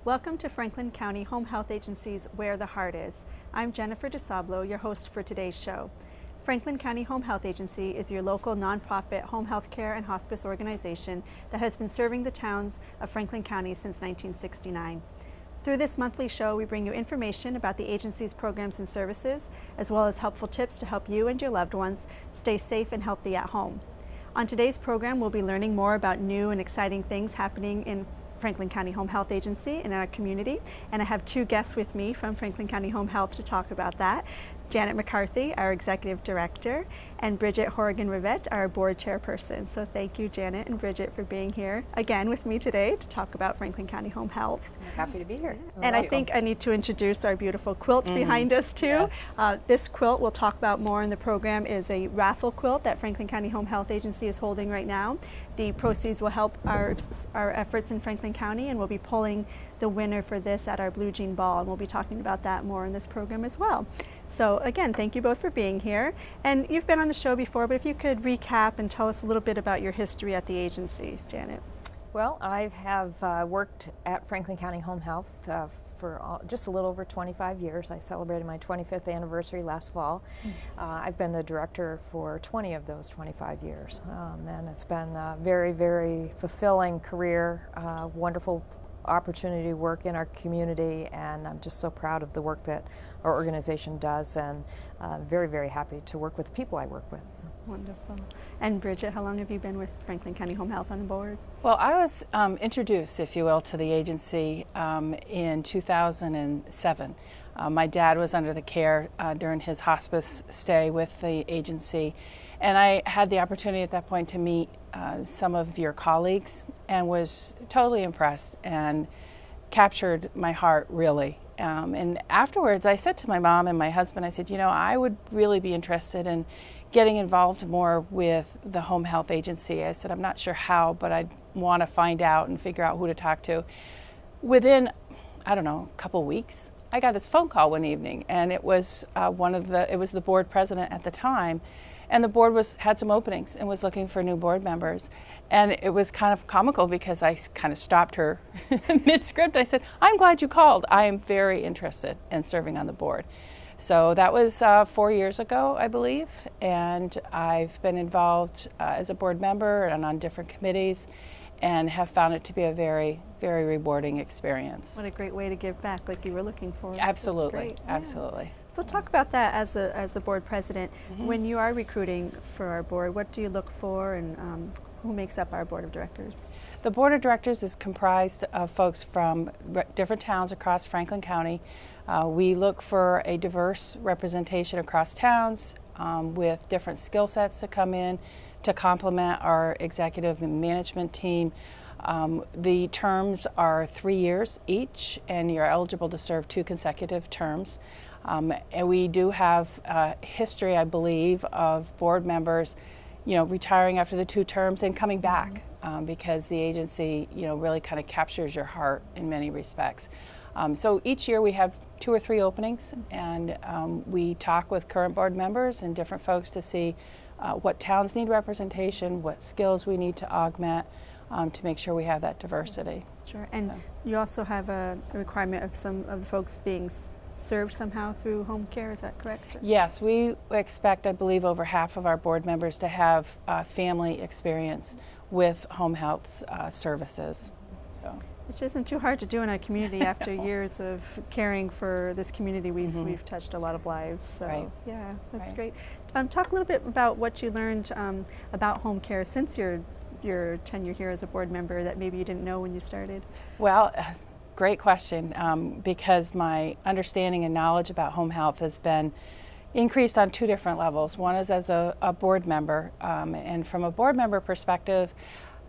Welcome to Franklin County Home Health Agency's Where the Heart Is. I'm Jennifer DeSablo, your host for today's show. Franklin County Home Health Agency is your local nonprofit home health care and hospice organization that has been serving the towns of Franklin County since 1969. Through this monthly show, we bring you information about the agency's programs and services, as well as helpful tips to help you and your loved ones stay safe and healthy at home. On today's program, we'll be learning more about new and exciting things happening in Franklin County Home Health Agency in our community, and I have two guests with me from Franklin County Home Health to talk about that. Janet McCarthy, our Executive Director, and Bridget Howrigan, Rivet, our Board Chairperson. So thank you, Janet and Bridget, for being here again with me today to talk about Franklin County Home Health. Happy to be here. And I think I need to introduce our beautiful quilt behind us too. Yes. This quilt we'll talk about more in the program is a raffle quilt that Franklin County Home Health Agency is holding right now. The proceeds will help our efforts in Franklin County, and we'll be pulling the winner for this at our Blue Jean Ball, and we'll be talking about that more in this program as well. So again, thank you both for being here. And you've been on the show before, but if you could recap and tell us a little bit about your history at the agency, Janet. Well, I have worked at Franklin County Home Health for just a little over 25 years. I celebrated my 25th anniversary last fall. I've been the director for 20 of those 25 years. And it's been a very, very fulfilling career, wonderful opportunity to work in our community, and I'm just so proud of the work that our organization does, and very, very happy to work with the people I work with. Wonderful. And Bridget, how long have you been with Franklin County Home Health on the board? Well, I was introduced, if you will, to the agency in 2007. My dad was under the care during his hospice stay with the agency, and I had the opportunity at that point to meet some of your colleagues and was totally impressed and captured my heart, really. And afterwards, I said to my mom and my husband, I said, you know, I would really be interested in getting involved more with the home health agency. I said, I'm not sure how, but I want to find out and figure out who to talk to. Within, I don't know, a couple weeks, I got this phone call one evening, and it was it was the board president at the time, and the board had some openings and was looking for new board members. And it was kind of comical because I kind of stopped her mid-script. I said, I'm glad you called. I am very interested in serving on the board. So that was 4 years ago, I believe, and I've been involved as a board member and on different committees, and have found it to be a very, very rewarding experience. What a great way to give back, like you were looking for. Absolutely, absolutely. Yeah. So talk about that as the board president. When you are recruiting for our board, what do you look for, and who makes up our board of directors? The board of directors is comprised of folks from different towns across Franklin County. We look for a diverse representation across towns with different skill sets to come in to complement our executive and management team. The terms are 3 years each, and you're eligible to serve 2 consecutive terms. And we do have a history, I believe, of board members, you know, retiring after the 2 terms and coming back because the agency, you know, really kind of captures your heart in many respects. So each year we have 2 or 3 openings, and we talk with current board members and different folks to see what towns need representation, what skills we need to augment to make sure we have that diversity. Sure, and you also have a requirement of some of the folks being served somehow through home care, is that correct? Yes, we expect, I believe, over half of our board members to have family experience with home health services. So. Which isn't too hard to do in our community after years of caring for this community. We've touched a lot of lives. So yeah, that's great. Talk a little bit about what you learned about home care since your tenure here as a board member that maybe you didn't know when you started. Well, great question, because my understanding and knowledge about home health has been increased on 2 different levels. One is as a board member, and from a board member perspective,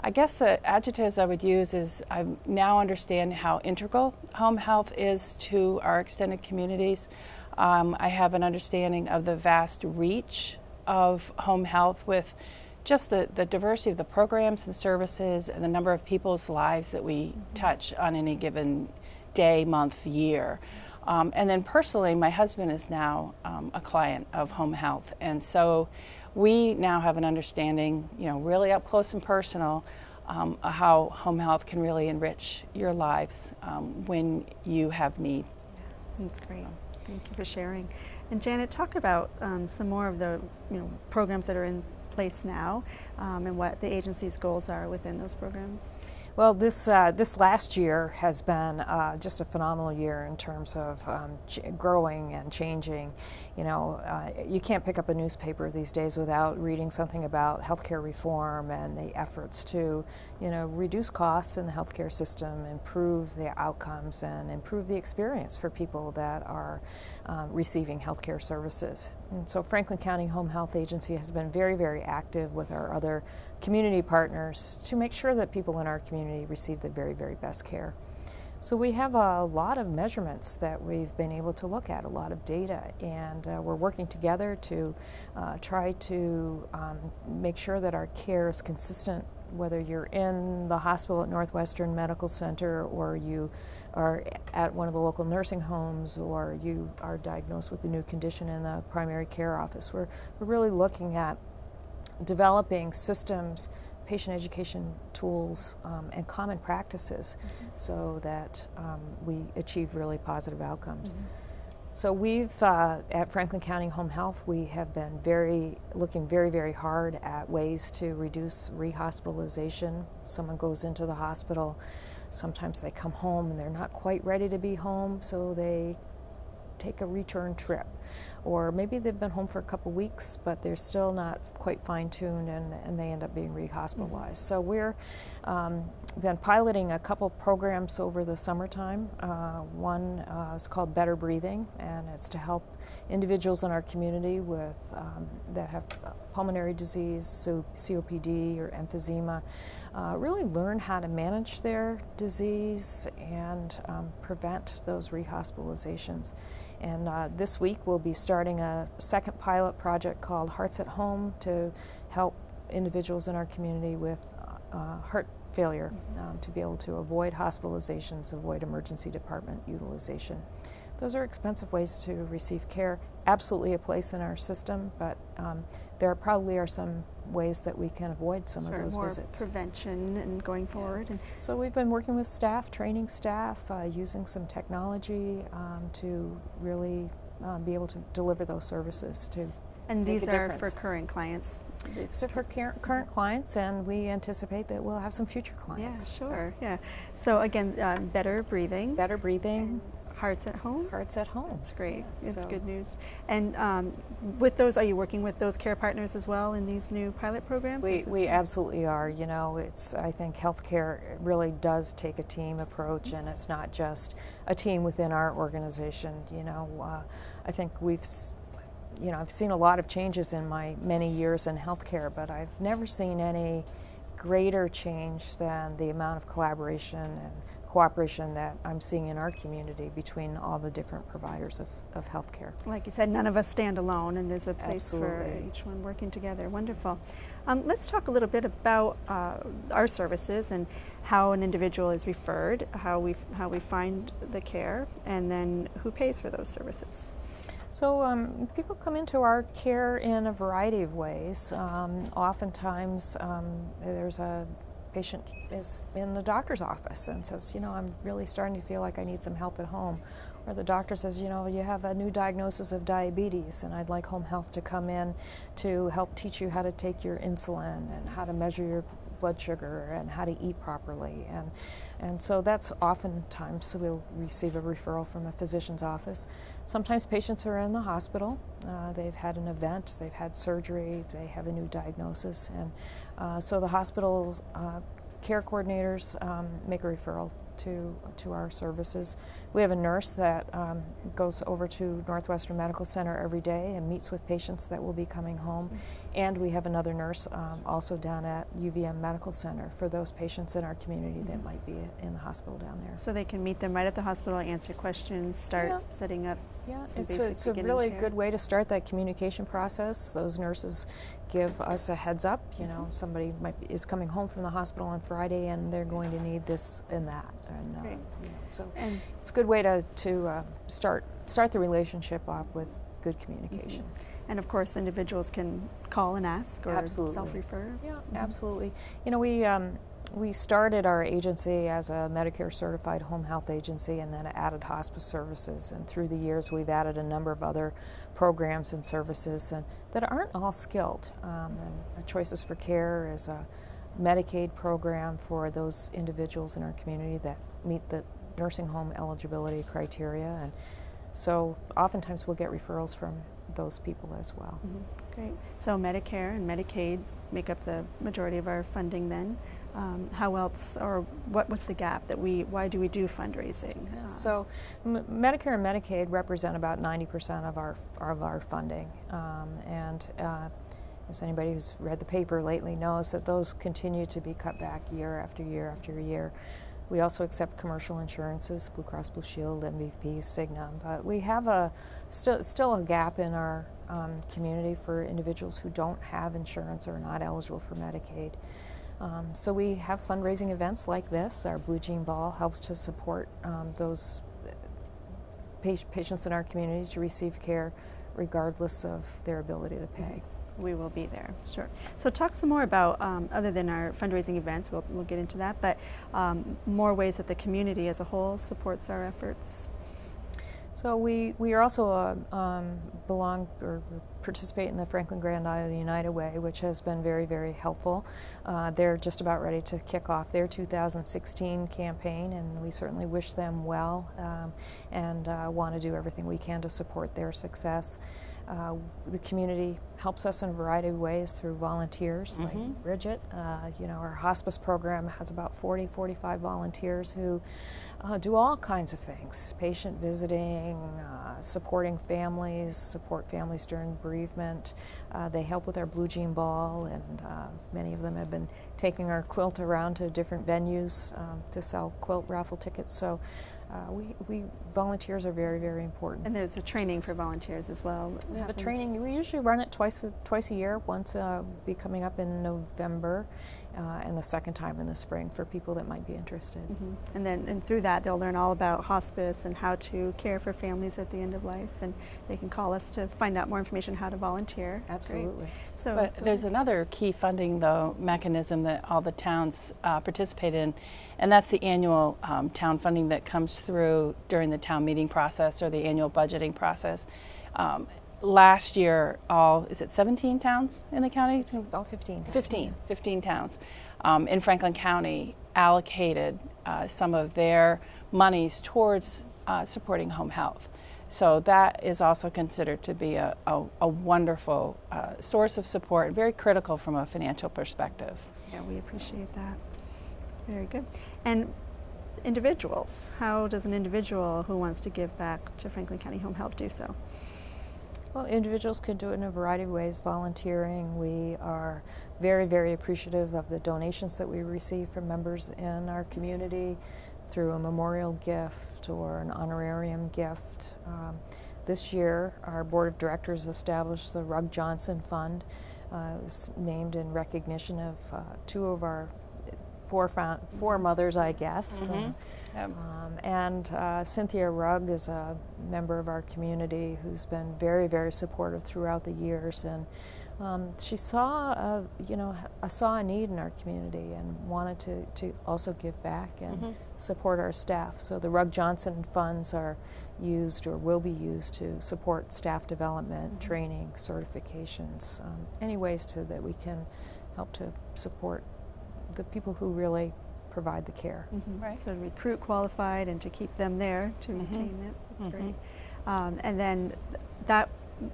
I guess the adjectives I would use is I now understand how integral home health is to our extended communities. I have an understanding of the vast reach of home health with just the diversity of the programs and services and the number of people's lives that we touch on any given day, month, year. And then personally, my husband is now a client of home health, and so we now have an understanding, you know, really up close and personal how home health can really enrich your lives when you have need. That's great. Thank you for sharing. And Janet, talk about some more of the programs that are in place now and what the agency's goals are within those programs. Well, this last year has been just a phenomenal year in terms of growing and changing. You can't pick up a newspaper these days without reading something about healthcare reform and the efforts to, reduce costs in the healthcare system, improve the outcomes, and improve the experience for people that are receiving healthcare services. And so Franklin County Home Health Agency has been very, very active with our other community partners to make sure that people in our community receive the very, very best care. So we have a lot of measurements that we've been able to look at, a lot of data, and we're working together to try to make sure that our care is consistent, whether you're in the hospital at Northwestern Medical Center or you are at one of the local nursing homes or you are diagnosed with a new condition in the primary care office. We're really looking at developing systems, patient education tools, and common practices so that we achieve really positive outcomes. So we've, at Franklin County Home Health, we have been looking very, very hard at ways to reduce rehospitalization. Someone goes into the hospital, sometimes they come home and they're not quite ready to be home, so they take a return trip. Or maybe they've been home for a couple weeks, but they're still not quite fine-tuned and they end up being rehospitalized. So we're been piloting a couple programs over the summertime. One is called Better Breathing, and it's to help individuals in our community with that have pulmonary disease, so COPD or emphysema, really learn how to manage their disease and prevent those rehospitalizations. And this week we'll be starting a second pilot project called Hearts at Home to help individuals in our community with heart failure to be able to avoid hospitalizations, avoid emergency department utilization. Those are expensive ways to receive care. Absolutely a place in our system, but there probably are some ways that we can avoid some of those visits. Prevention and going forward. And so we've been working with staff, training staff, using some technology to really be able to deliver those services to And make these a are difference. for current clients? So for current clients, and we anticipate that we'll have some future clients. Yeah, sure. Yeah. So again, Better Breathing. Better Breathing. Hearts at Home? Hearts at Home. That's great. Yeah, It's so good news. And with those, are you working with those care partners as well in these new pilot programs? We absolutely are. I think healthcare really does take a team approach, and it's not just a team within our organization. I think I've seen a lot of changes in my many years in healthcare, but I've never seen any greater change than the amount of collaboration and cooperation that I'm seeing in our community between all the different providers of healthcare. Like you said, none of us stand alone, and there's a place for Absolutely. each one working together. Wonderful. Let's talk a little bit about our services and how an individual is referred, how we find the care, and then who pays for those services. So people come into our care in a variety of ways. Oftentimes there's a patient is in the doctor's office and says, I'm really starting to feel like I need some help at home. Or the doctor says, you have a new diagnosis of diabetes and I'd like home health to come in to help teach you how to take your insulin and how to measure your blood sugar and how to eat properly. And so that's oftentimes, so we'll receive a referral from a physician's office. Sometimes patients are in the hospital. They've had an event, they've had surgery, they have a new diagnosis. And so the hospital's care coordinators make a referral to our services. We have a nurse that goes over to Northwestern Medical Center every day and meets with patients that will be coming home. And we have another nurse also down at UVM Medical Center for those patients in our community that might be in the hospital down there. So they can meet them right at the hospital, answer questions, start setting up. Yeah, some it's a basic really care. good way to start that communication process. Those nurses give us a heads up. Somebody is coming home from the hospital on Friday and they're going to need this and that. And so it's a good way to start the relationship off with good communication. And of course, individuals can call and ask or Absolutely. self-refer. Yeah, absolutely. We We started our agency as a Medicare certified home health agency and then added hospice services, and through the years we've added a number of other programs and services that aren't all skilled. And Choices for Care is a Medicaid program for those individuals in our community that meet the nursing home eligibility criteria, and so oftentimes we'll get referrals from those people as well. Great. So Medicare and Medicaid make up the majority of our funding then. How else, or what's the gap that why do we do fundraising? So Medicare and Medicaid represent about 90% of our funding, and as anybody who's read the paper lately knows that those continue to be cut back year after year after year. We also accept commercial insurances, Blue Cross Blue Shield, MVP, Cigna, but we have still a gap in our community for individuals who don't have insurance or are not eligible for Medicaid. So we have fundraising events like this. Our Blue Jean Ball helps to support those patients in our community to receive care regardless of their ability to pay. We will be there, sure. So talk some more about, other than our fundraising events, we'll get into that, but more ways that the community as a whole supports our efforts. So we are also belong or participate in the Franklin Grand Isle United Way, which has been very, very helpful. They're just about ready to kick off their 2016 campaign, and we certainly wish them well and want to do everything we can to support their success. The community helps us in a variety of ways through volunteers like Bridget. Our hospice program has about 45 volunteers who do all kinds of things: patient visiting, supporting families, support families during bereavement. They help with our Blue Jean Ball, and many of them have been taking our quilt around to different venues to sell quilt raffle tickets. So volunteers are very, very important. And there's a training for volunteers as well. We have a training. We usually run it twice a year. Once be coming up in November, and the second time in the spring for people that might be interested. And through that they'll learn all about hospice and how to care for families at the end of life, and they can call us to find out more information how to volunteer. Absolutely. Great. So, but there's another key funding though mechanism that all the towns participate in, and that's the annual town funding that comes through during the town meeting process or the annual budgeting process. Last year, is it 17 towns in the county? All 15. 15 towns in Franklin County allocated some of their monies towards supporting home health. So that is also considered to be a wonderful source of support, and very critical from a financial perspective. Yeah, we appreciate that. Very good. And individuals, how does an individual who wants to give back to Franklin County Home Health do so? Well, individuals can do it in a variety of ways. Volunteering, we are very, very appreciative of the donations that we receive from members in our community through a memorial gift or an honorarium gift. This year, our board of directors established the Rug Johnson Fund. It was named in recognition of two of our four mothers, I guess. And Cynthia Rugg is a member of our community who's been very, very supportive throughout the years, and she saw a need in our community and wanted to also give back and support our staff. So the Rugg Johnson funds are used or will be used to support staff development, training, certifications, any ways that we can help to support the people who really provide the care. Right. So to recruit qualified and to keep them there to maintain it. That's great. And then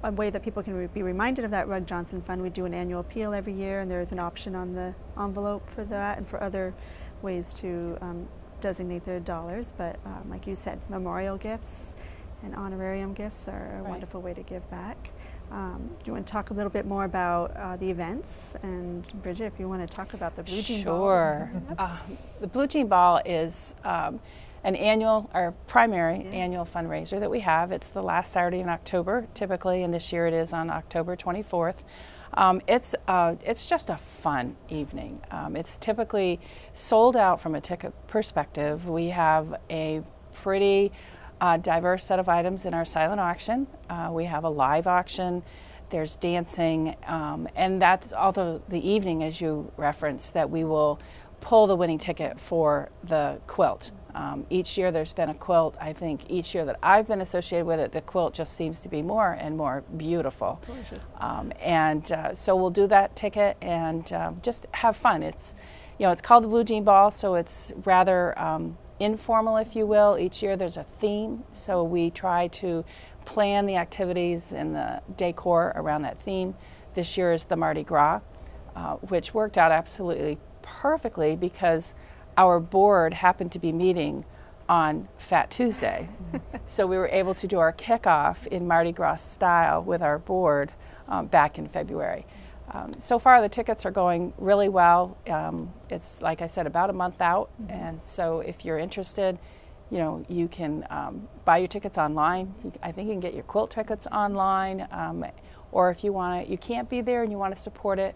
a way that people can be reminded of that Rugg Johnson Fund, we do an annual appeal every year, and there's an option on the envelope for that and for other ways to designate their dollars. But like you said, memorial gifts and honorarium gifts are a wonderful way to give back. Do you want to talk a little bit more about the events? And Bridget, if you want to talk about the Blue Jean Ball. Sure. The Blue Jean Ball is an annual, our primary annual fundraiser that we have. It's the last Saturday in October, typically, and this year it is on October 24th. It's just a fun evening. It's typically sold out from a ticket perspective. We have a pretty diverse set of items in our silent auction. We have a live auction, there's dancing, and that's although the evening, as you referenced, that we will pull the winning ticket for the quilt. Each year there's been a quilt. I think each year that I've been associated with it, the quilt just seems to be more and more beautiful. So we'll do that ticket and just have fun. It's called the Blue Jean Ball, so it's rather informal, if you will. Each year there's a theme, so we try to plan the activities and the decor around that theme. This year is the Mardi Gras, which worked out absolutely perfectly because our board happened to be meeting on Fat Tuesday. So we were able to do our kickoff in Mardi Gras style with our board back in February. So far the tickets are going really well. It's, like I said, about a month out, and so if you're interested, you can buy your tickets online. I think you can get your quilt tickets online, or if you can't be there and you want to support it,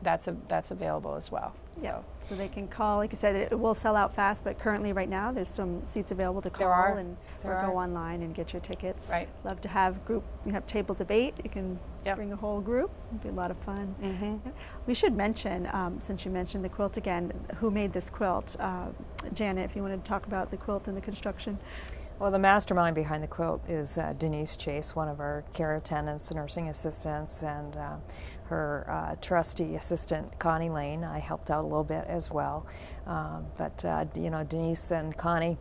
that's available as well. Yeah. So they can call. Like I said, it will sell out fast, but currently right now there's some seats available to call or go online and get your tickets. Right. Love to have group. We have tables of 8. You can bring a whole group. It'd be a lot of fun. Yeah. We should mention, since you mentioned the quilt again, who made this quilt. Janet, if you wanted to talk about the quilt and the construction. Well, the mastermind behind the quilt is Denise Chase, one of our care attendants, nursing assistants, and her trusty assistant, Connie Lane. I helped out a little bit as well. But Denise and Connie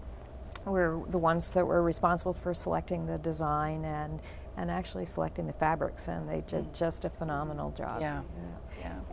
were the ones that were responsible for selecting the design and actually selecting the fabrics, and they did just a phenomenal job. Yeah.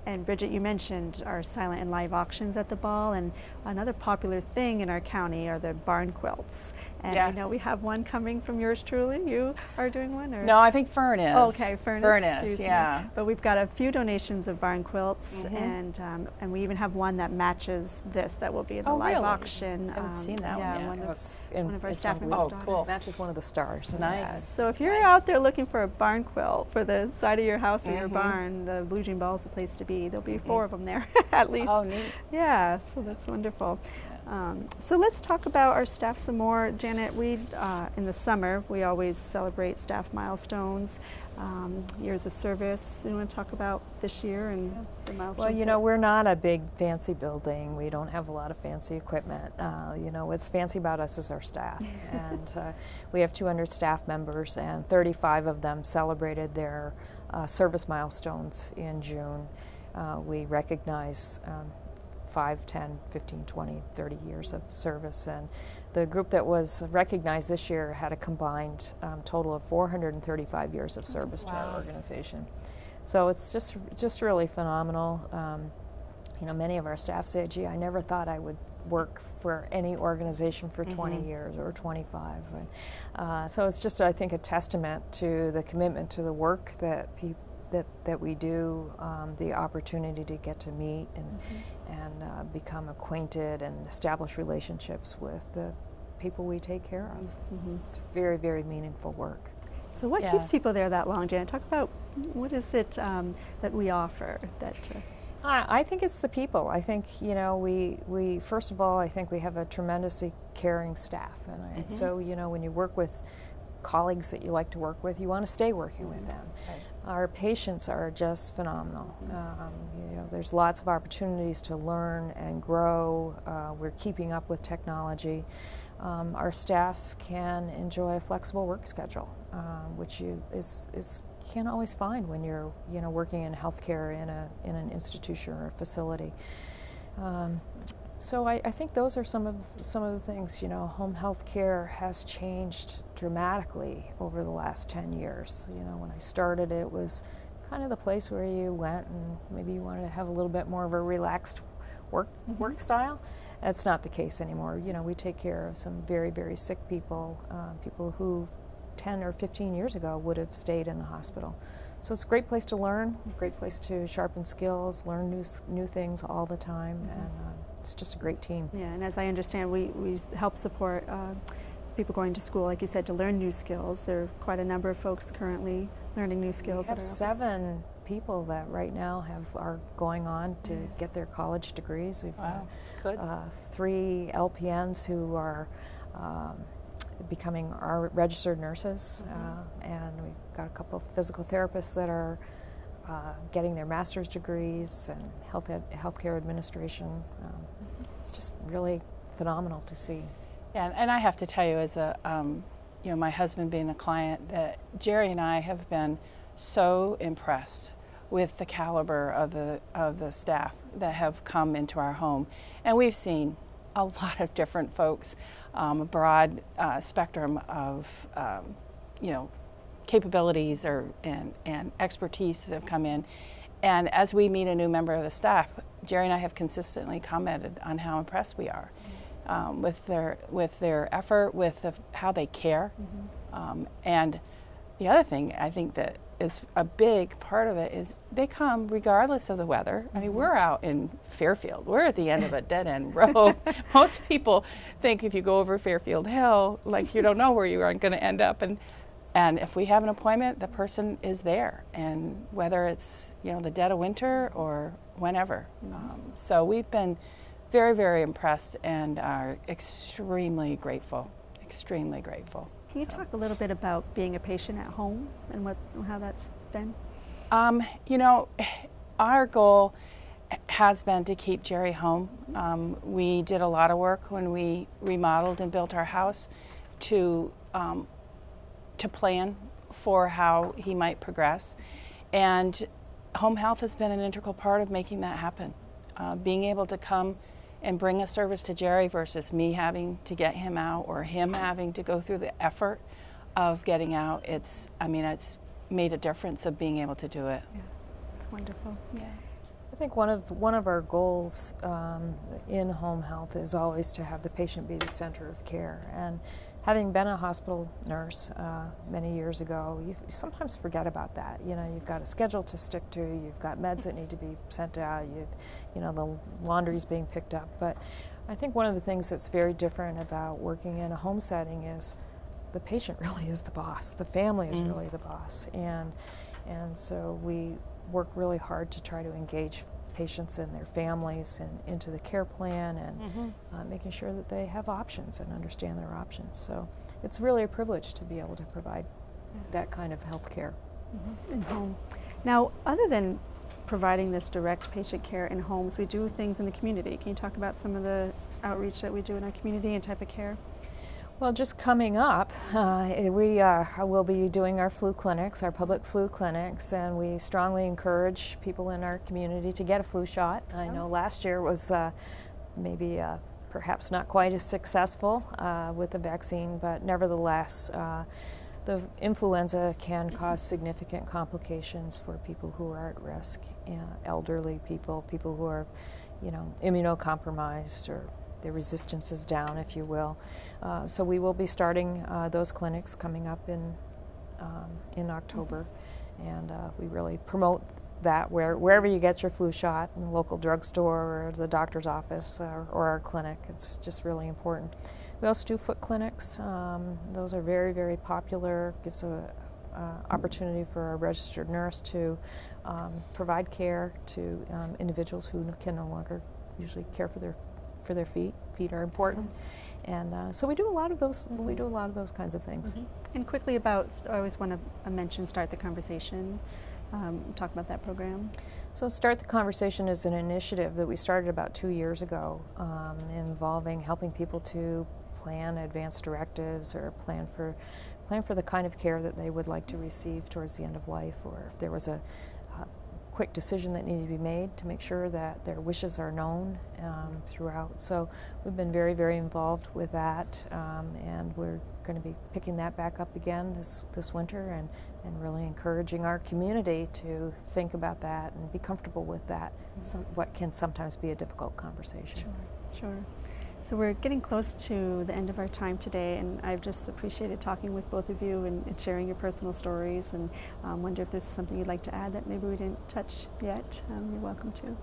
And Bridget, you mentioned our silent and live auctions at the ball, and another popular thing in our county are the barn quilts. And I know we have one coming from yours truly. You are doing one? Or? No, I think Fern is. Oh, okay, Fern is, yeah. But we've got a few donations of barn quilts, and we even have one that matches this that will be in the live auction. I haven't seen that one yet. One of our staff members' daughters. Cool. Matches one of the stars. Nice. So if you're out there looking for a barn quilt for the side of your house or your barn, the Blue Jean Ball is the place to be. There'll be 4 of them there at least. Oh, neat. Yeah, so that's wonderful. So let's talk about our staff some more. Janet, in the summer, we always celebrate staff milestones, years of service. You want to talk about this year and the milestones? Well, we're not a big fancy building. We don't have a lot of fancy equipment. What's fancy about us is our staff. And we have 200 staff members, and 35 of them celebrated their service milestones in June. We recognize 5, 10, 15, 20, 30 years of service, and the group that was recognized this year had a combined total of 435 years of service to our organization. So it's just really phenomenal. Many of our staff say, gee, I never thought I would work for any organization for 20 years or 25. So it's just, I think, a testament to the commitment to the work that that we do, the opportunity to get to meet and become acquainted and establish relationships with the people we take care of. It's very, very meaningful work. So what keeps people there that long, Janet? Talk about what is it that we offer that... I think it's the people. I think, we first of all, I think we have a tremendously caring staff. And so, when you work with colleagues that you like to work with, you want to stay working with them. Right. Our patients are just phenomenal. There's lots of opportunities to learn and grow. We're keeping up with technology. Our staff can enjoy a flexible work schedule, which is can't always find when you're working in healthcare in an institution or a facility. So I think those are some of the things. Home health care has changed dramatically over the last 10 years. When I started, it was kind of the place where you went and maybe you wanted to have a little bit more of a relaxed work style. That's not the case anymore. We take care of some very, very sick people, people who 10 or 15 years ago would have stayed in the hospital. So it's a great place to learn, a great place to sharpen skills, learn new things all the time, and it's just a great team. Yeah, and as I understand, we help support people going to school, like you said, to learn new skills. There are quite a number of folks currently learning new skills. We have 7 people that right now are going on to get their college degrees. We've got 3 LPNs who are becoming our registered nurses, and we've got a couple of physical therapists that are getting their master's degrees and healthcare administration. It's just really phenomenal to see. Yeah, and I have to tell you, as a my husband being a client, that Jerry and I have been so impressed with the caliber of the staff that have come into our home, and we've seen a lot of different folks, a broad spectrum of capabilities and expertise that have come in. And as we meet a new member of the staff, Jerry and I have consistently commented on how impressed we are with their effort, with how they care. And the other thing I think that is a big part of it is they come regardless of the weather. I mean, we're out in Fairfield. We're at the end of a dead-end road. Most people think if you go over Fairfield Hill, like you don't know where you are going to end up. And if we have an appointment, the person is there, and whether it's the dead of winter or whenever. So we've been very, very impressed and are extremely grateful. Extremely grateful. Can you talk a little bit about being a patient at home and how that's been? Our goal has been to keep Jerry home. We did a lot of work when we remodeled and built our house to plan for how he might progress. And home health has been an integral part of making that happen. Being able to come and bring a service to Jerry versus me having to get him out or him having to go through the effort of getting out, it's made a difference of being able to do it. Yeah, it's wonderful. Yeah. I think one of our goals in home health is always to have the patient be the center of care. And having been a hospital nurse many years ago, you sometimes forget about that. You've got a schedule to stick to, you've got meds that need to be sent out, the laundry's being picked up. But I think one of the things that's very different about working in a home setting is the patient really is the boss. The family is really the boss. And so we work really hard to try to engage patients and their families and into the care plan and making sure that they have options and understand their options. So it's really a privilege to be able to provide that kind of health care. In home. Now, other than providing this direct patient care in homes, we do things in the community. Can you talk about some of the outreach that we do in our community and type of care? Well, just coming up, we will be doing our flu clinics, our public flu clinics, and we strongly encourage people in our community to get a flu shot. I know last year was maybe perhaps not quite as successful with the vaccine, but nevertheless, the influenza can cause significant complications for people who are at risk, elderly people who are, immunocompromised or their resistance is down, if you will. So we will be starting those clinics coming up in October, and we really promote that wherever you get your flu shot, in the local drugstore or the doctor's office or our clinic. It's just really important. We also do foot clinics. Those are very, very popular. Gives a opportunity for a registered nurse to provide care to individuals who can no longer usually care for their feet. Feet are important, and so we do a lot of those. We do a lot of those kinds of things. And quickly about, I always want to mention Start the Conversation. Talk about that program. So Start the Conversation is an initiative that we started about 2 years ago, involving helping people to plan advanced directives or plan for the kind of care that they would like to receive towards the end of life, or if there was a quick decision that needed to be made to make sure that their wishes are known throughout. So we've been very, very involved with that, and we're going to be picking that back up again this winter and really encouraging our community to think about that and be comfortable with that, what can sometimes be a difficult conversation. Sure. So we're getting close to the end of our time today, and I've just appreciated talking with both of you and sharing your personal stories, and wonder if there's something you'd like to add that maybe we didn't touch yet. You're welcome to.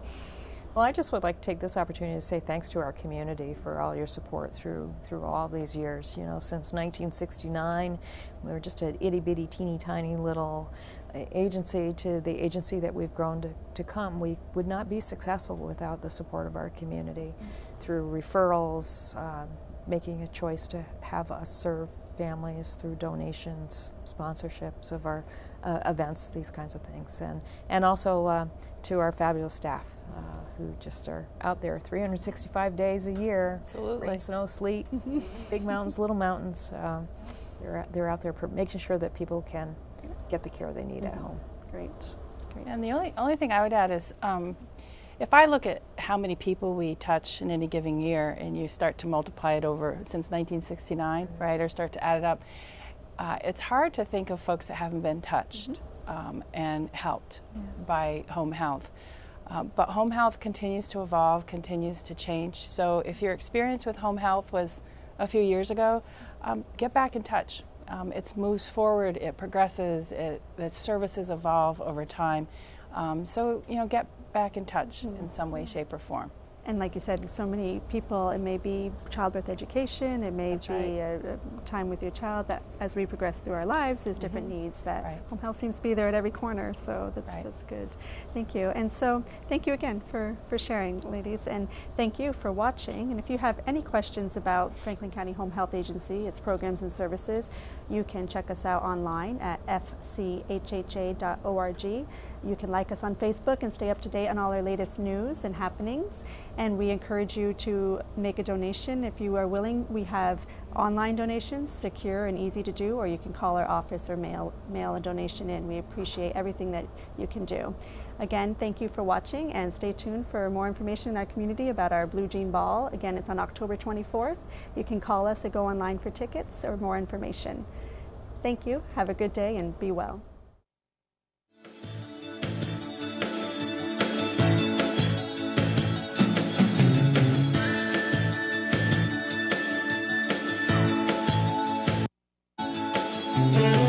Well, I just would like to take this opportunity to say thanks to our community for all your support through all these years. Since 1969, we were just an itty-bitty, teeny-tiny little agency to the agency that we've grown to come. We would not be successful without the support of our community through referrals, making a choice to have us serve families through donations, sponsorships of our events, these kinds of things, and also to our fabulous staff who just are out there 365 days a year. Absolutely. Rain, snow, sleet, big mountains, little mountains. They're out there making sure that people can get the care they need at home. Great. And the only thing I would add is, if I look at how many people we touch in any given year, and you start to multiply it over since 1969, right, or start to add it up, it's hard to think of folks that haven't been touched and helped by home health. But home health continues to evolve, continues to change. So if your experience with home health was a few years ago, get back in touch. It moves forward, it progresses, the services evolve over time. So, get back in touch in some way, shape, or form. And like you said, so many people, it may be childbirth education, it may be a time with your child, that as we progress through our lives, there's different needs that home health seems to be there at every corner, so that's good. Thank you. And so thank you again for sharing, ladies, and thank you for watching. And if you have any questions about Franklin County Home Health Agency, its programs and services, you can check us out online at fchha.org. You can like us on Facebook and stay up to date on all our latest news and happenings. And we encourage you to make a donation if you are willing. We have online donations, secure and easy to do, or you can call our office or mail a donation in. We appreciate everything that you can do. Again, thank you for watching, and stay tuned for more information in our community about our Blue Jean Ball. Again, it's on October 24th. You can call us or go online for tickets or more information. Thank you. Have a good day and be well. Thank you.